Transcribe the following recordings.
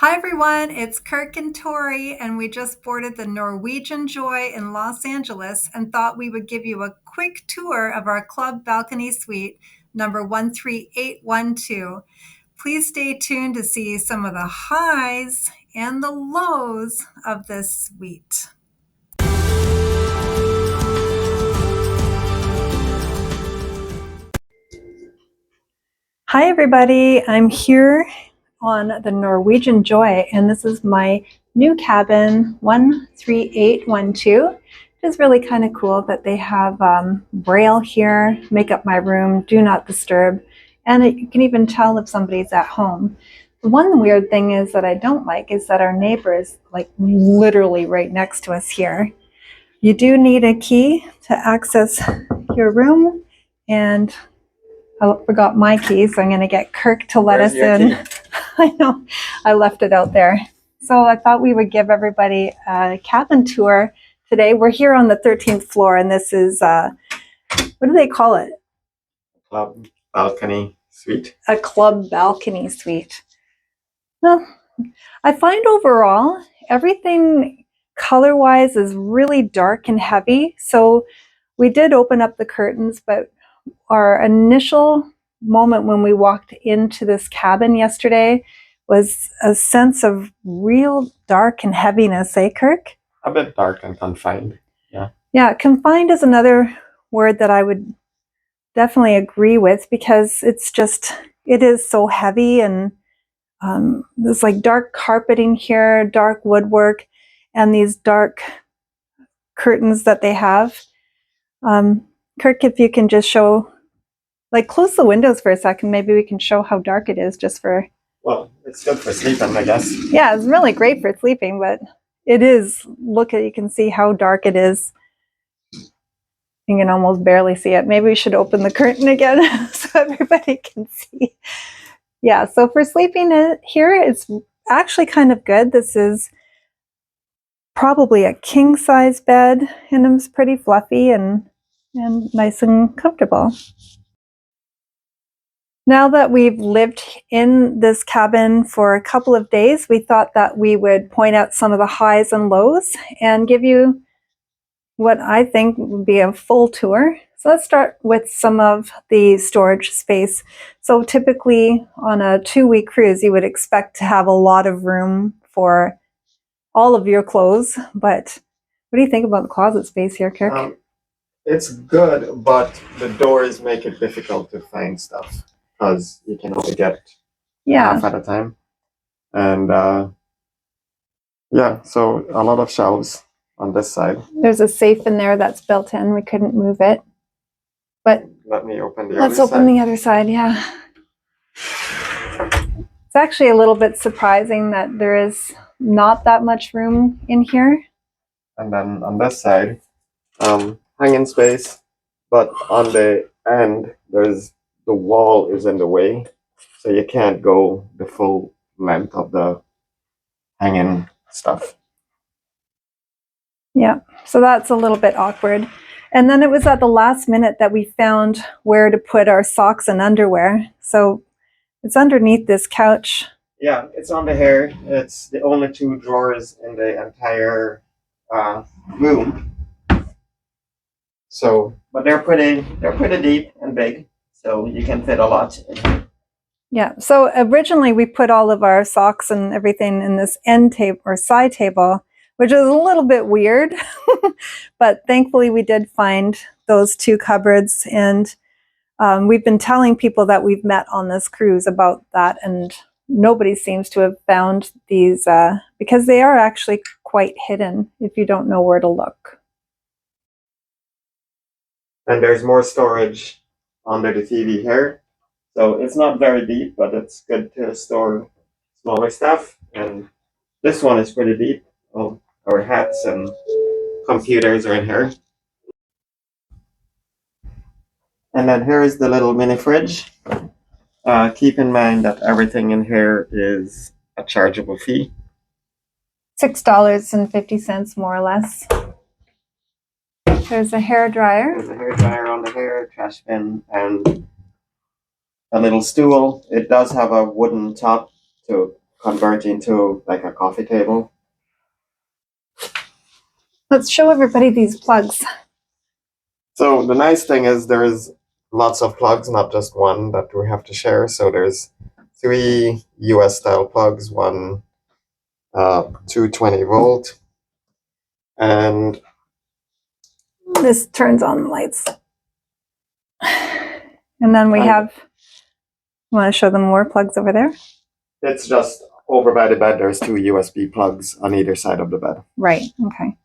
Hi everyone, it's Kirk and Tori, and we just boarded the Norwegian Joy in Los Angeles and thought we would give you a quick tour of our club balcony suite, number 13812. Please stay tuned to see some of the highs and the lows of this suite. Hi everybody, I'm here on the Norwegian Joy, and this is my new cabin 13812. It's really kind of cool that they have braille here, make up my room, do not disturb, and you can even tell if somebody's at home. The one weird thing is that I don't like is that our neighbor is like literally right next to us here. You do need a key to access your room, and I forgot my key, so I'm going to get Kirk to let us in. I know, I left it out there. So I thought we would give everybody a cabin tour today. We're here on the 13th floor, and this is, what do they call it? Club balcony suite. A club balcony suite. Well, I find overall, everything color-wise is really dark and heavy. So we did open up the curtains, but our initial moment when we walked into this cabin yesterday was a sense of real dark and heaviness, eh, Kirk? A bit dark and confined, yeah. Yeah, confined is another word that I would definitely agree with, because it is so heavy, and there's like dark carpeting here, dark woodwork, and these dark curtains that they have. Kirk, if you can just show, like, close the windows for a second, maybe we can show how dark it is just for... Well, it's good for sleeping, I guess. Yeah, it's really great for sleeping, but it is, you can see how dark it is. You can almost barely see it. Maybe we should open the curtain again so everybody can see. Yeah, so for sleeping here, it's actually kind of good. This is probably a king-size bed, and it's pretty fluffy and nice and comfortable. Now that we've lived in this cabin for a couple of days, we thought that we would point out some of the highs and lows and give you what I think would be a full tour. So let's start with some of the storage space. So typically on a 2-week cruise, you would expect to have a lot of room for all of your clothes. But what do you think about the closet space here, Kirk? It's good, but the doors make it difficult to find stuff because you can only get half at a time. And yeah, so a lot of shelves on this side. There's a safe in there that's built in. We couldn't move it. But let me open the let's other open side. the other side, yeah. It's actually a little bit surprising that there is not that much room in here. And then on this side, hanging space, but on the end, the wall is in the way, so you can't go the full length of the hanging stuff. Yeah, so that's a little bit awkward. And then it was at the last minute that we found where to put our socks and underwear. So it's underneath this couch. Yeah, it's under here. It's the only 2 drawers in the entire room. So, but they're pretty deep and big, so you can fit a lot in here. Yeah, so originally we put all of our socks and everything in this end table or side table, which is a little bit weird, but thankfully we did find those 2 cupboards, and we've been telling people that we've met on this cruise about that, and nobody seems to have found these because they are actually quite hidden if you don't know where to look. And there's more storage under the TV here. So it's not very deep, but it's good to store smaller stuff. And this one is pretty deep. Oh, our hats and computers are in here. And then here is the little mini fridge. Keep in mind that everything in here is a chargeable fee. $6.50 more or less. There's a hair dryer. There's a hair dryer on the hair, trash bin, and a little stool. It does have a wooden top to convert into like a coffee table. Let's show everybody these plugs. So the nice thing is there's lots of plugs, not just one that we have to share. So there's 3 US style plugs, one 220 volt, and This turns on the lights. And then we have, you want to show them more plugs over there? it's just over by the bed. There's 2 USB plugs on either side of the bed. Right, okay.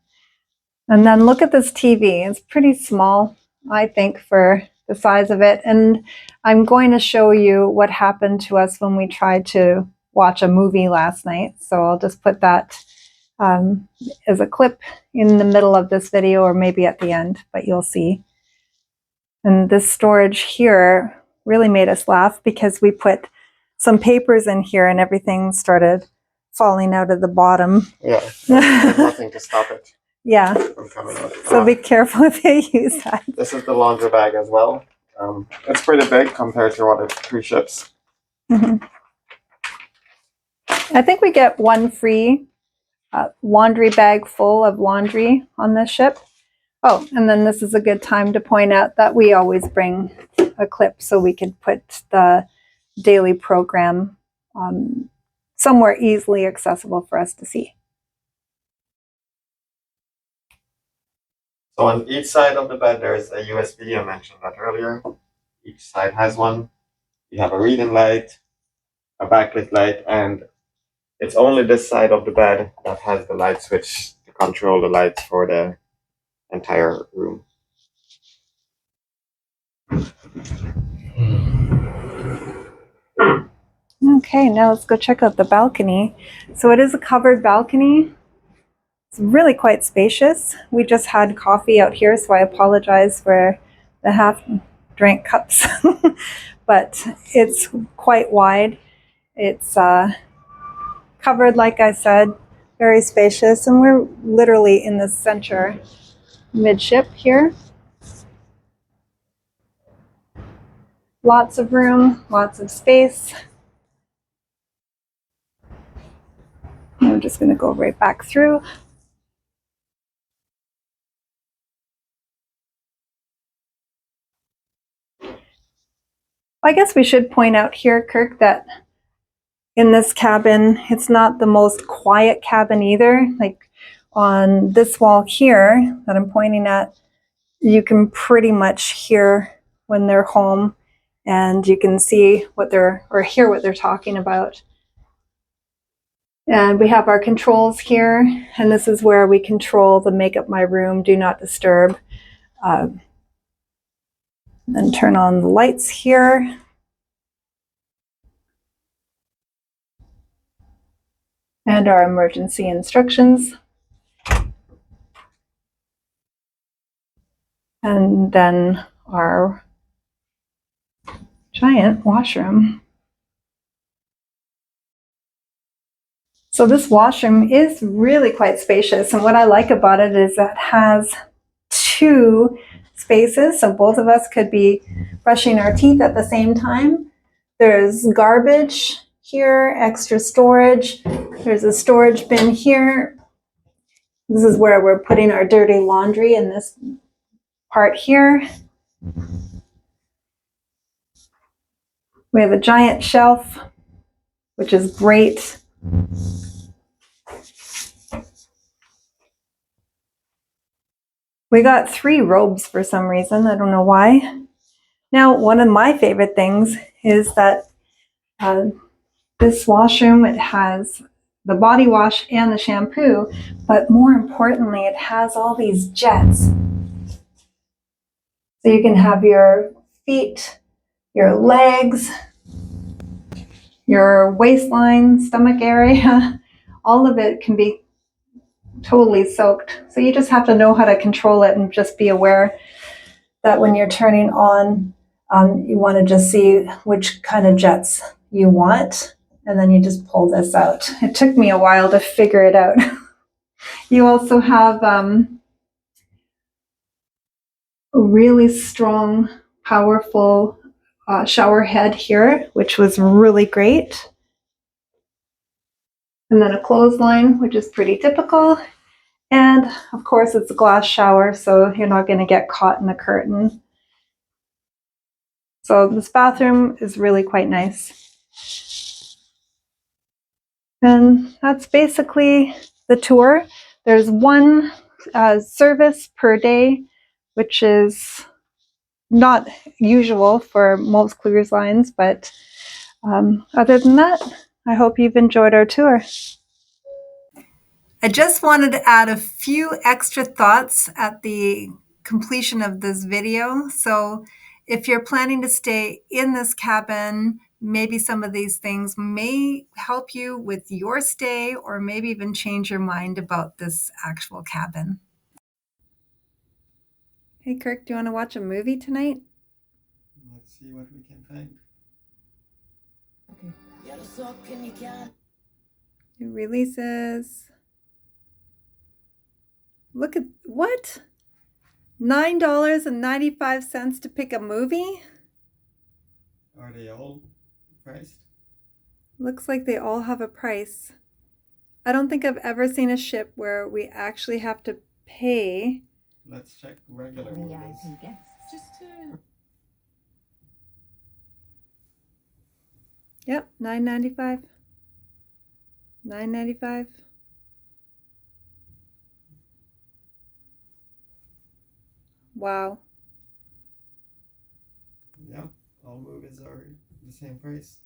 And then look at this TV. It's pretty small, I think, for the size of it. And I'm going to show you what happened to us when we tried to watch a movie last night. So I'll just put that as a clip in the middle of this video, or maybe at the end, but you'll see. And this storage here really made us laugh because we put some papers in here and everything started falling out of the bottom. Yeah, there's nothing to stop it. Yeah, From coming out. so be careful if you use that. This is the laundry bag as well. It's pretty big compared to other cruise ships. Mm-hmm. I think we get one free laundry bag full of laundry on this ship. Oh, and then this is a good time to point out that we always bring a clip so we can put the daily program somewhere easily accessible for us to see. So on each side of the bed, there's a USB. I mentioned that earlier. Each side has one. You have a reading light, a backlit light, and it's only this side of the bed that has the light switch to control the lights for the entire room. Okay, now let's go check out the balcony. So it is a covered balcony. It's really quite spacious. We just had coffee out here, so I apologize for the half-drank cups. But it's quite wide. It's covered, like I said, very spacious, and we're literally in the center midship here. Lots of room, lots of space. I'm just going to go right back through. I guess we should point out here, Kirk, that in this cabin, it's not the most quiet cabin either. Like on this wall here that I'm pointing at, you can pretty much hear when they're home, and you can see what they're, or hear what they're talking about. And we have our controls here, and this is where we control the make up my room, do not disturb. Then turn on the lights here. And our emergency instructions. And then our giant washroom. So this washroom is really quite spacious, and what I like about it is that it has 2 spaces, so both of us could be brushing our teeth at the same time. There's garbage here, extra storage. There's a storage bin here. This is where we're putting our dirty laundry in this part here. We have a giant shelf, which is great. We got 3 robes for some reason. I don't know why. Now, one of my favorite things is that this washroom, it has the body wash and the shampoo, but more importantly, it has all these jets. So you can have your feet, your legs, your waistline, stomach area, all of it can be totally soaked. So you just have to know how to control it and just be aware that when you're turning on, you want to just see which kind of jets you want, and then you just pull this out. It took me a while to figure it out. You also have a really strong, powerful shower head here, which was really great. And then a clothesline, which is pretty typical. And of course, it's a glass shower, so you're not going to get caught in the curtain. So this bathroom is really quite nice. And that's basically the tour. There's one service per day, which is not usual for most cruise lines, but other than that, I hope you've enjoyed our tour. I just wanted to add a few extra thoughts at the completion of this video. So if you're planning to stay in this cabin, maybe some of these things may help you with your stay or maybe even change your mind about this actual cabin. Hey Kirk, do you want to watch a movie tonight? Let's see what we can find. New releases. Look at what? $9.95 to pick a movie? Are they all priced? Looks like they all have a price. I don't think I've ever seen a ship where we actually have to pay. Let's check regular movies. Yep, $9.95. $9.95. Wow. Yep, all movies are the same price.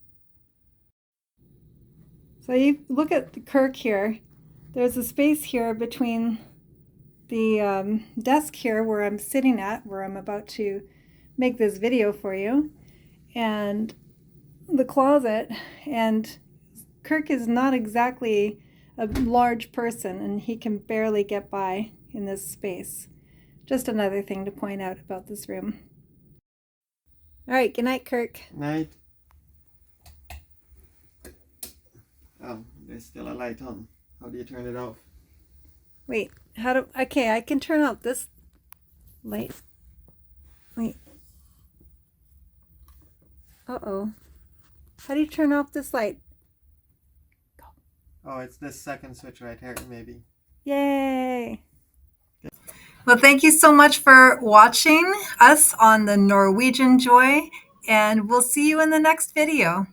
So you look at the Kirk here. There's a space here between the desk here where I'm sitting at, where I'm about to make this video for you, and the closet. And Kirk is not exactly a large person, and he can barely get by in this space. Just another thing to point out about this room. All right, good night, Kirk. Night. Oh, there's still a light on. How do you turn it off? Wait, okay, I can turn off this light. Wait. Uh-oh. How do you turn off this light? Go. Oh, it's this second switch right here, maybe. Yay! Well, thank you so much for watching us on the Norwegian Joy, and we'll see you in the next video.